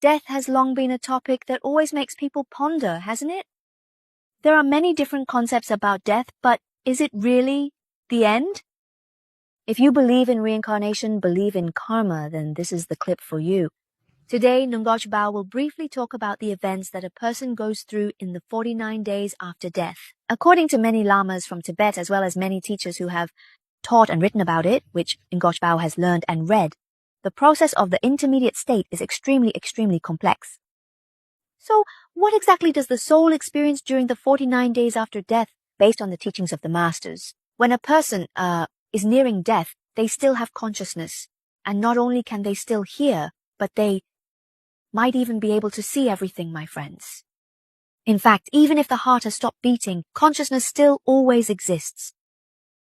Death has long been a topic that always makes people ponder, hasn't it? There are many different concepts about death, but is it really the end? If you believe in reincarnation, believe in karma, then this is the clip for you. Today, N.H. Bao will briefly talk about the events that a person goes through in the 49 days after death. According to many lamas from Tibet, as well as many teachers who have taught and written about it, which N.H. Bao has learned and read, the process of the intermediate state is extremely complex. So, what exactly does the soul experience during the 49 days after death, based on the teachings of the masters? When a person is nearing death, they still have consciousness, and not only can they still hear, but they might even be able to see everything, my friends. In fact, even if the heart has stopped beating, consciousness still always exists.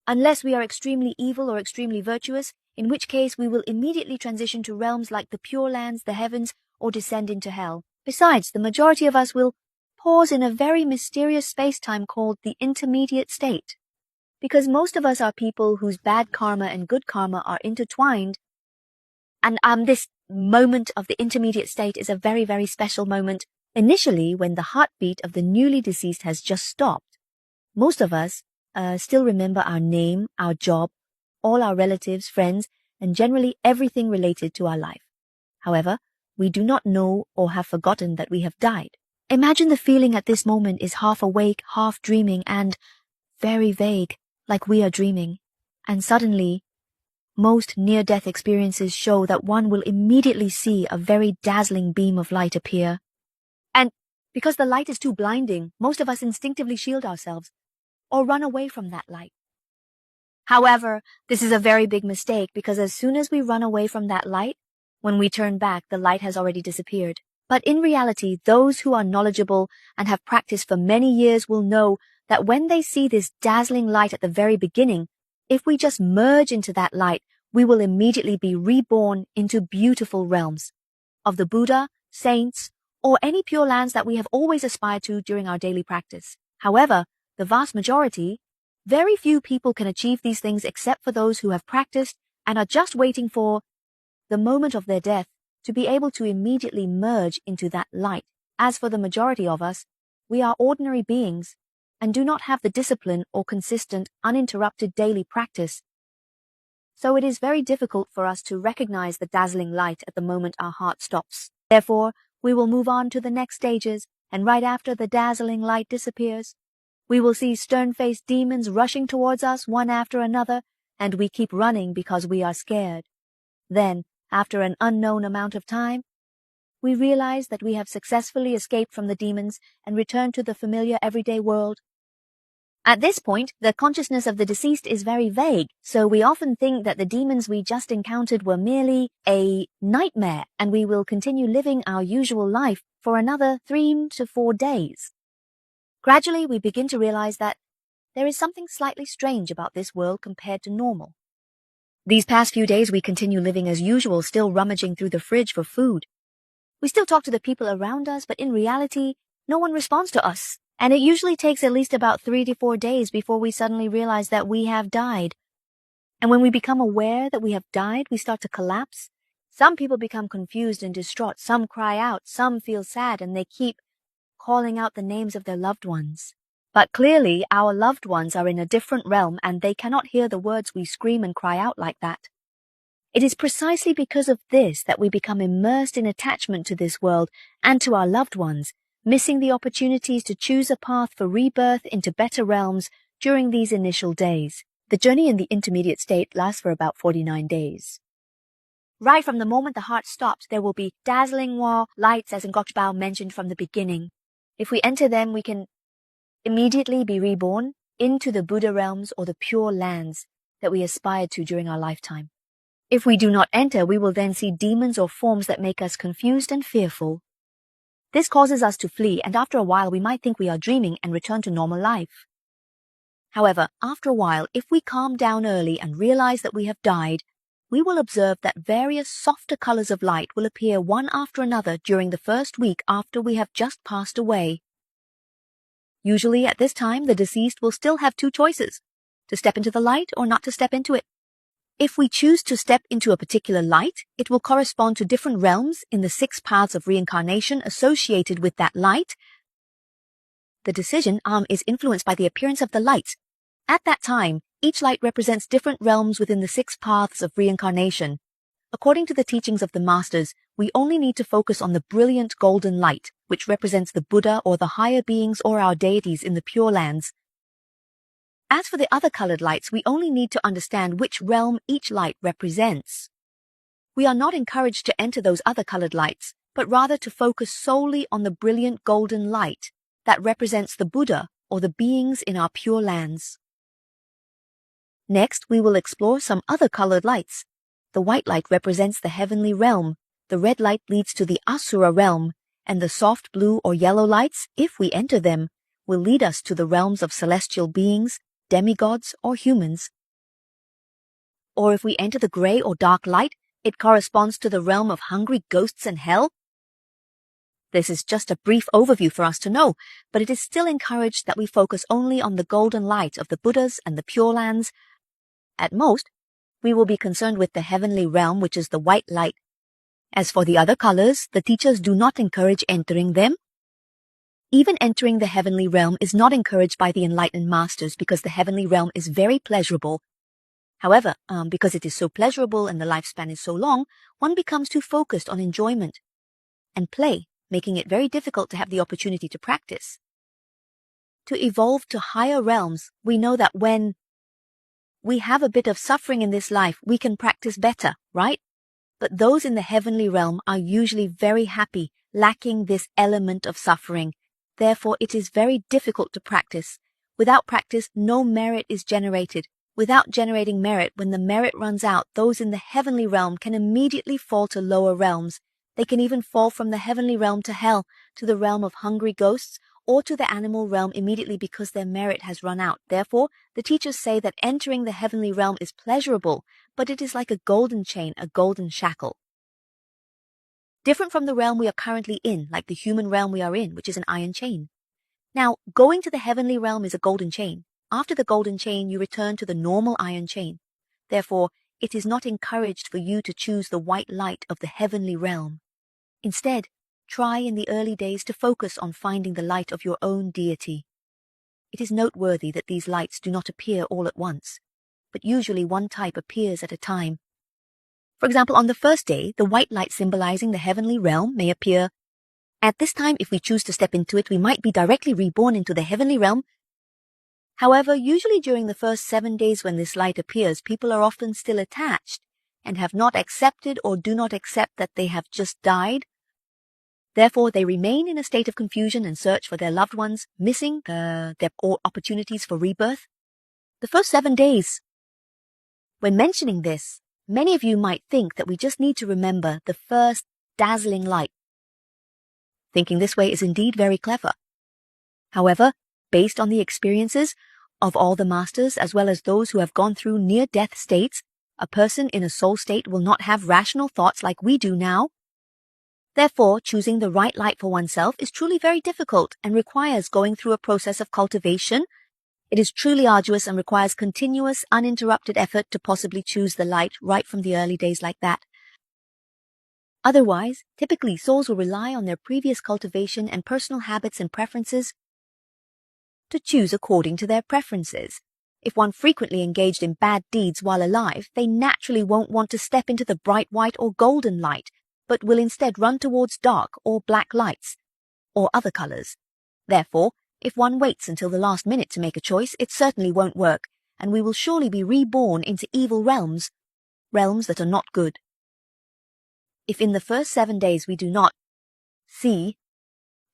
Unless we are extremely evil or extremely virtuous, in which case we will immediately transition to realms like the Pure Lands, the heavens, or descend into hell. Besides, the majority of us will pause in a very mysterious space-time called the intermediate state. Because most of us are people whose bad karma and good karma are intertwined, and this moment of the intermediate state is a very special moment. Initially, when the heartbeat of the newly deceased has just stopped, most of us still remember our name, our job, all our relatives, friends, and generally everything related to our life. However, we do not know or have forgotten that we have died. Imagine the feeling at this moment is half awake, half dreaming, and very vague, like we are dreaming. And suddenly, most near-death experiences show that one will immediately see a very dazzling beam of light appear. And because the light is too blinding, most of us instinctively shield ourselves or run away from that light. However, this is a very big mistake because as soon as we run away from that light, when we turn back, the light has already disappeared. But in reality, those who are knowledgeable and have practiced for many years will know that when they see this dazzling light at the very beginning, if we just merge into that light, we will immediately be reborn into beautiful realms of the Buddha, saints, or any pure lands that we have always aspired to during our daily practice. However, the vast majority, very few people can achieve these things except for those who have practiced and are just waiting for the moment of their death to be able to immediately merge into that light. As for the majority of us, we are ordinary beings and do not have the discipline or consistent, uninterrupted daily practice. So it is very difficult for us to recognize the dazzling light at the moment our heart stops. Therefore, we will move on to the next stages, and right after the dazzling light disappears, we will see stern-faced demons rushing towards us one after another, and we keep running because we are scared. Then, after an unknown amount of time, we realize that we have successfully escaped from the demons and returned to the familiar everyday world. At this point, the consciousness of the deceased is very vague, so we often think that the demons we just encountered were merely a nightmare, and we will continue living our usual life for another 3 to 4 days. Gradually, we begin to realize that there is something slightly strange about this world compared to normal. These past few days, we continue living as usual, still rummaging through the fridge for food. We still talk to the people around us, but in reality, no one responds to us. And it usually takes at least about 3 to 4 days before we suddenly realize that we have died. And when we become aware that we have died, we start to collapse. Some people become confused and distraught. Some cry out. Some feel sad, and they keep calling out the names of their loved ones. But clearly, our loved ones are in a different realm, and they cannot hear the words we scream and cry out like that. It is precisely because of this that we become immersed in attachment to this world and to our loved ones, missing the opportunities to choose a path for rebirth into better realms during these initial days. The journey in the intermediate state lasts for about 49 days. Right from the moment the heart stops, there will be dazzling lights, as N.H. Bao mentioned from the beginning. If we enter them, we can immediately be reborn into the Buddha realms or the pure lands that we aspired to during our lifetime. If we do not enter, we will then see demons or forms that make us confused and fearful. This causes us to flee, and after a while we might think we are dreaming and return to normal life. However, after a while, if we calm down early and realize that we have died, we will observe that various softer colors of light will appear one after another during the first week after we have just passed away. Usually at this time, the deceased will still have 2 choices, to step into the light or not to step into it. If we choose to step into a particular light, it will correspond to different realms in the 6 paths of reincarnation associated with that light. The decision is influenced by the appearance of the lights. At that time, each light represents different realms within the 6 paths of reincarnation. According to the teachings of the masters, we only need to focus on the brilliant golden light, which represents the Buddha or the higher beings or our deities in the Pure Lands. As for the other colored lights, we only need to understand which realm each light represents. We are not encouraged to enter those other colored lights, but rather to focus solely on the brilliant golden light that represents the Buddha or the beings in our Pure Lands. Next, we will explore some other colored lights. The white light represents the heavenly realm, the red light leads to the Asura realm, and the soft blue or yellow lights, if we enter them, will lead us to the realms of celestial beings, demigods, or humans. Or if we enter the gray or dark light, it corresponds to the realm of hungry ghosts and hell. This is just a brief overview for us to know, but it is still encouraged that we focus only on the golden light of the Buddhas and the Pure Lands. At most, we will be concerned with the heavenly realm, which is the white light. As for the other colors, the teachers do not encourage entering them. Even entering the heavenly realm is not encouraged by the enlightened masters because the heavenly realm is very pleasurable. However, because it is so pleasurable and the lifespan is so long, one becomes too focused on enjoyment and play, making it very difficult to have the opportunity to practice. To evolve to higher realms, we know that when we have a bit of suffering in this life, we can practice better, right? But those in the heavenly realm are usually very happy, lacking this element of suffering. Therefore, it is very difficult to practice. Without practice, no merit is generated. Without generating merit, when the merit runs out, those in the heavenly realm can immediately fall to lower realms. They can even fall from the heavenly realm to hell, to the realm of hungry ghosts, or to the animal realm immediately because their merit has run out. Therefore, the teachers say that entering the heavenly realm is pleasurable, but it is like a golden chain, a golden shackle. Different from the realm we are currently in, like the human realm we are in, which is an iron chain. Now, going to the heavenly realm is a golden chain. After the golden chain, you return to the normal iron chain. Therefore, it is not encouraged for you to choose the white light of the heavenly realm. Instead, try in the early days to focus on finding the light of your own deity. It is noteworthy that these lights do not appear all at once, but usually one type appears at a time. For example, on the first day, the white light symbolizing the heavenly realm may appear. At this time, if we choose to step into it, we might be directly reborn into the heavenly realm. However, usually during the first 7 days when this light appears, people are often still attached and have not accepted or do not accept that they have just died. Therefore, they remain in a state of confusion and search for their loved ones, missing their opportunities for rebirth. The first 7 days. When mentioning this, many of you might think that we just need to remember the first dazzling light. Thinking this way is indeed very clever. However, based on the experiences of all the masters as well as those who have gone through near-death states, a person in a soul state will not have rational thoughts like we do now. Therefore, choosing the right light for oneself is truly very difficult and requires going through a process of cultivation. It is truly arduous and requires continuous, uninterrupted effort to possibly choose the light right from the early days like that. Otherwise, typically souls will rely on their previous cultivation and personal habits and preferences to choose according to their preferences. If one frequently engaged in bad deeds while alive, they naturally won't want to step into the bright white or golden light, but will instead run towards dark or black lights, or other colors. Therefore, if one waits until the last minute to make a choice, it certainly won't work, and we will surely be reborn into evil realms, realms that are not good. If in the first 7 days we do not see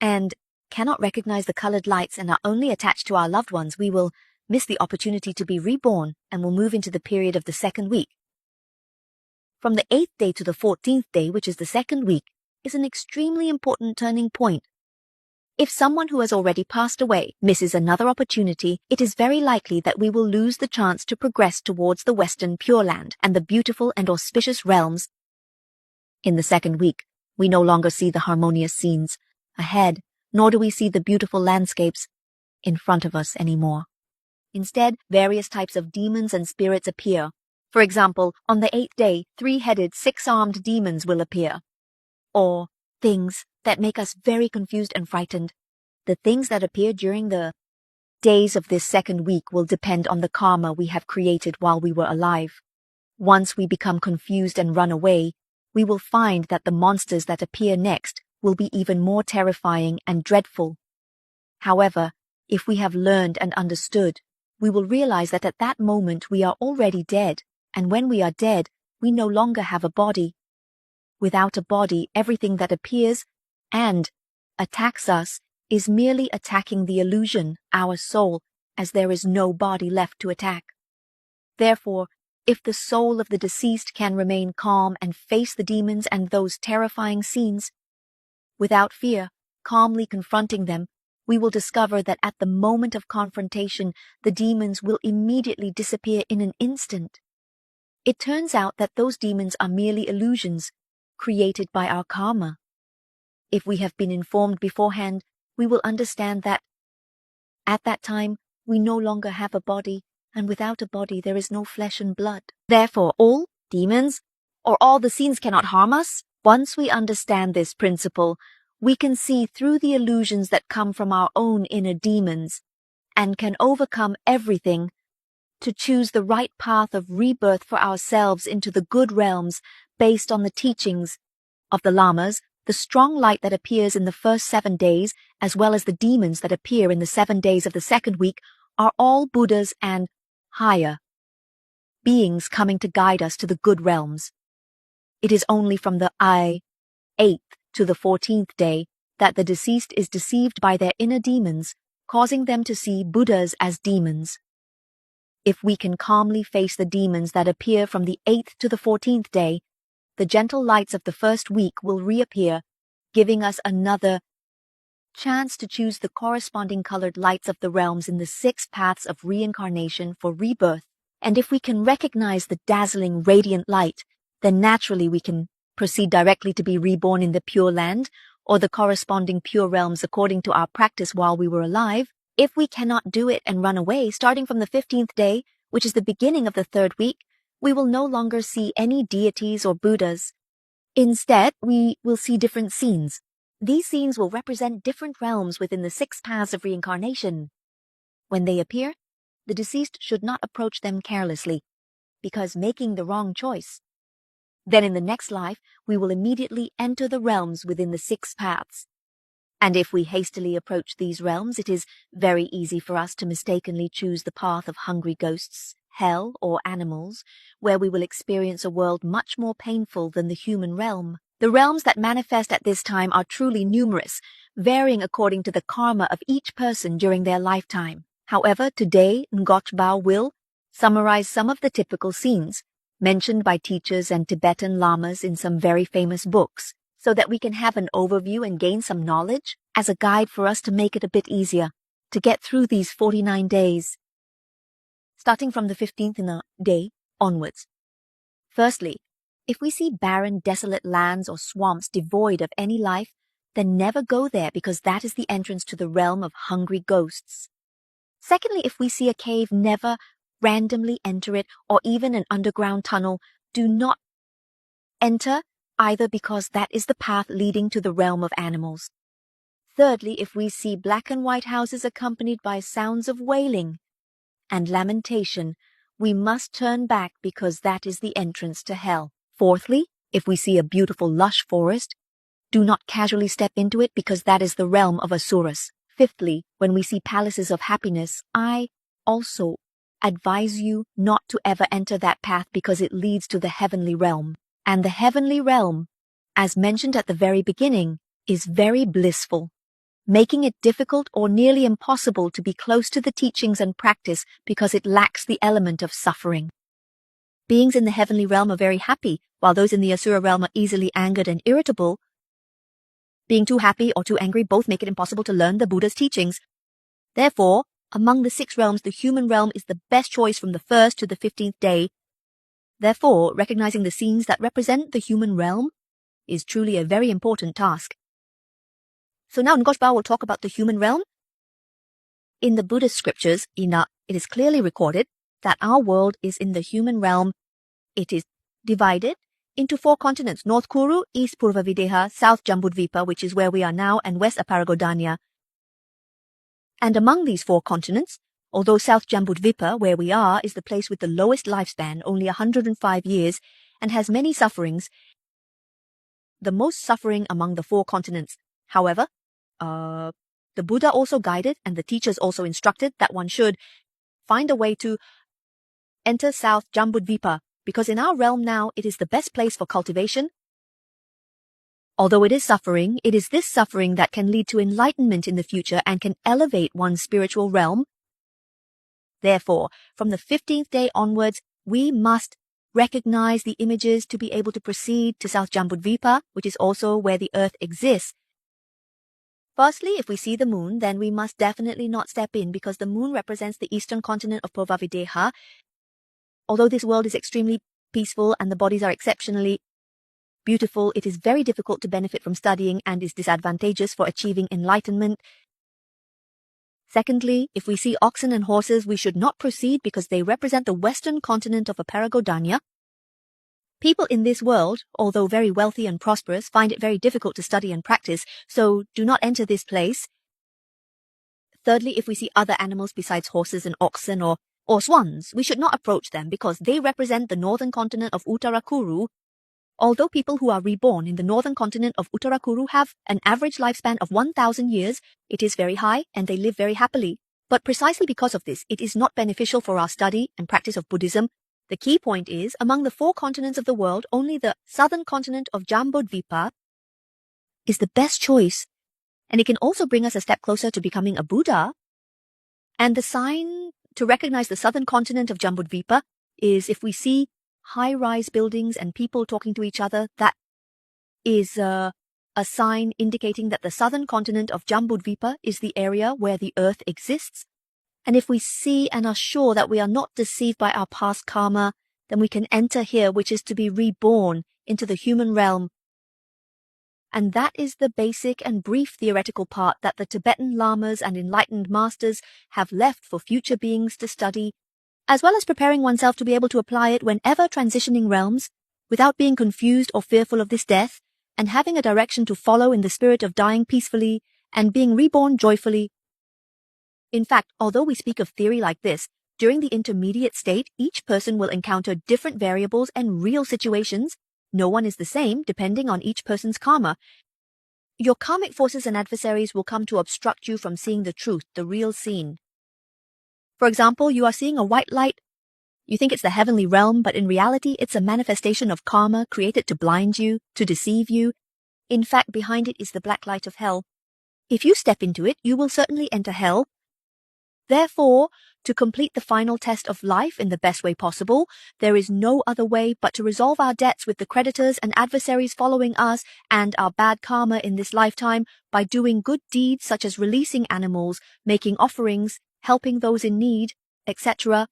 and cannot recognize the colored lights and are only attached to our loved ones, we will miss the opportunity to be reborn and will move into the period of the second week. From the 8th day to the 14th day, which is the second week, is an extremely important turning point. If someone who has already passed away misses another opportunity, it is very likely that we will lose the chance to progress towards the Western Pure Land and the beautiful and auspicious realms. In the second week, we no longer see the harmonious scenes ahead, nor do we see the beautiful landscapes in front of us anymore. Instead, various types of demons and spirits appear. For example, on the 8th day, 3-headed, 6-armed demons will appear. Or things that make us very confused and frightened. The things that appear during the days of this second week will depend on the karma we have created while we were alive. Once we become confused and run away, we will find that the monsters that appear next will be even more terrifying and dreadful. However, if we have learned and understood, we will realize that at that moment we are already dead, and when we are dead, we no longer have a body. Without a body, everything that appears and attacks us is merely attacking the illusion, our soul, as there is no body left to attack. Therefore, if the soul of the deceased can remain calm and face the demons and those terrifying scenes, without fear, calmly confronting them, we will discover that at the moment of confrontation, the demons will immediately disappear in an instant. It turns out that those demons are merely illusions created by our karma. If we have been informed beforehand, we will understand that at that time we no longer have a body, and without a body there is no flesh and blood. Therefore, all demons or all the scenes cannot harm us. Once we understand this principle, we can see through the illusions that come from our own inner demons and can overcome everything to choose the right path of rebirth for ourselves into the good realms based on the teachings of the lamas, the strong light that appears in the first 7 days, as well as the demons that appear in the 7 days of the second week, are all Buddhas and higher beings coming to guide us to the good realms. It is only from the 8th to the 14th day that the deceased is deceived by their inner demons, causing them to see Buddhas as demons. If we can calmly face the demons that appear from the 8th to the 14th day, the gentle lights of the first week will reappear, giving us another chance to choose the corresponding colored lights of the realms in the 6 paths of reincarnation for rebirth. And if we can recognize the dazzling radiant light, then naturally we can proceed directly to be reborn in the Pure Land or the corresponding pure realms according to our practice while we were alive. If we cannot do it and run away, starting from the 15th day, which is the beginning of the 3rd week, we will no longer see any deities or Buddhas. Instead, we will see different scenes. These scenes will represent different realms within the 6 paths of reincarnation. When they appear, the deceased should not approach them carelessly, because making the wrong choice. Then in the next life, we will immediately enter the realms within the 6 paths. And if we hastily approach these realms, it is very easy for us to mistakenly choose the path of hungry ghosts, hell, or animals, where we will experience a world much more painful than the human realm. The realms that manifest at this time are truly numerous, varying according to the karma of each person during their lifetime. However, today Bao will summarize some of the typical scenes mentioned by teachers and Tibetan lamas in some very famous books, so that we can have an overview and gain some knowledge as a guide for us to make it a bit easier to get through these 49 days, starting from the 15th day onwards. Firstly, if we see barren, desolate lands or swamps devoid of any life, then never go there because that is the entrance to the realm of hungry ghosts. Secondly, if we see a cave, never randomly enter it, or even an underground tunnel, do not enter either because that is the path leading to the realm of animals. Thirdly, if we see black and white houses accompanied by sounds of wailing and lamentation, we must turn back because that is the entrance to hell. Fourthly, if we see a beautiful lush forest, do not casually step into it because that is the realm of asuras. Fifthly, when we see palaces of happiness, I also advise you not to ever enter that path because it leads to the heavenly realm. And the heavenly realm, as mentioned at the very beginning, is very blissful, making it difficult or nearly impossible to be close to the teachings and practice because it lacks the element of suffering. Beings in the heavenly realm are very happy, while those in the asura realm are easily angered and irritable. Being too happy or too angry both make it impossible to learn the Buddha's teachings. Therefore, among the 6 realms, the human realm is the best choice from the 1st to the 15th day. Therefore, recognizing the scenes that represent the human realm is truly a very important task. So now Bao will talk about the human realm. In the Buddhist scriptures, it is clearly recorded that our world is in the human realm it is divided into 4 continents: North Kuru, East Purvavideha, South Jambudvipa, which is where we are now, and West Aparagodanya. And among these 4 continents, although South Jambudvipa, where we are, is the place with the lowest lifespan, only 105 years, and has many sufferings, the most suffering among the 4 continents. However, the Buddha also guided and the teachers also instructed that one should find a way to enter South Jambudvipa, because in our realm now it is the best place for cultivation. Although it is suffering, it is this suffering that can lead to enlightenment in the future and can elevate one's spiritual realm. Therefore, from the 15th day onwards, we must recognize the images to be able to proceed to South Jambudvipa, which is also where the earth exists. Firstly, if we see the moon, then we must definitely not step in, because the moon represents the eastern continent of Purvavideha. Although this world is extremely peaceful and the bodies are exceptionally beautiful, it is very difficult to benefit from studying and is disadvantageous for achieving enlightenment. Secondly, if we see oxen and horses, we should not proceed because they represent the western continent of Aparagodanya. People in this world, although very wealthy and prosperous, find it very difficult to study and practice, so do not enter this place. Thirdly, if we see other animals besides horses and oxen or swans, we should not approach them because they represent the northern continent of Uttarakuru. Although people who are reborn in the northern continent of Uttarakuru have an average lifespan of 1,000 years, it is very high and they live very happily. But precisely because of this, it is not beneficial for our study and practice of Buddhism. The key point is, among the 4 continents of the world, only the southern continent of Jambudvipa is the best choice, and it can also bring us a step closer to becoming a Buddha. And the sign to recognize the southern continent of Jambudvipa is if we see high-rise buildings and people talking to each other, that is a sign indicating that the southern continent of Jambudvipa is the area where the earth exists. And if we see and are sure that we are not deceived by our past karma, then we can enter here, which is to be reborn into the human realm. And that is the basic and brief theoretical part that the Tibetan lamas and enlightened masters have left for future beings to study, as well as preparing oneself to be able to apply it whenever transitioning realms, without being confused or fearful of this death, and having a direction to follow in the spirit of dying peacefully and being reborn joyfully. In fact, although we speak of theory like this, during the intermediate state, each person will encounter different variables and real situations. No one is the same, depending on each person's karma. Your karmic forces and adversaries will come to obstruct you from seeing the truth, the real scene. For example, you are seeing a white light. You think it's the heavenly realm, but in reality, it's a manifestation of karma created to blind you, to deceive you. In fact, behind it is the black light of hell. If you step into it, you will certainly enter hell. Therefore, to complete the final test of life in the best way possible, there is no other way but to resolve our debts with the creditors and adversaries following us and our bad karma in this lifetime by doing good deeds such as releasing animals, making offerings, helping those in need, etc.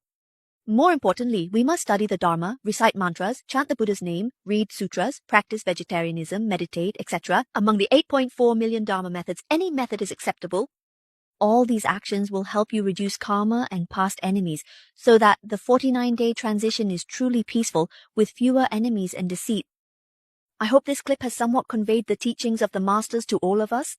More importantly, we must study the Dharma, recite mantras, chant the Buddha's name, read sutras, practice vegetarianism, meditate, etc. Among the 8.4 million Dharma methods, any method is acceptable. All these actions will help you reduce karma and past enemies, so that the 49-day transition is truly peaceful, with fewer enemies and deceit. I hope this clip has somewhat conveyed the teachings of the masters to all of us.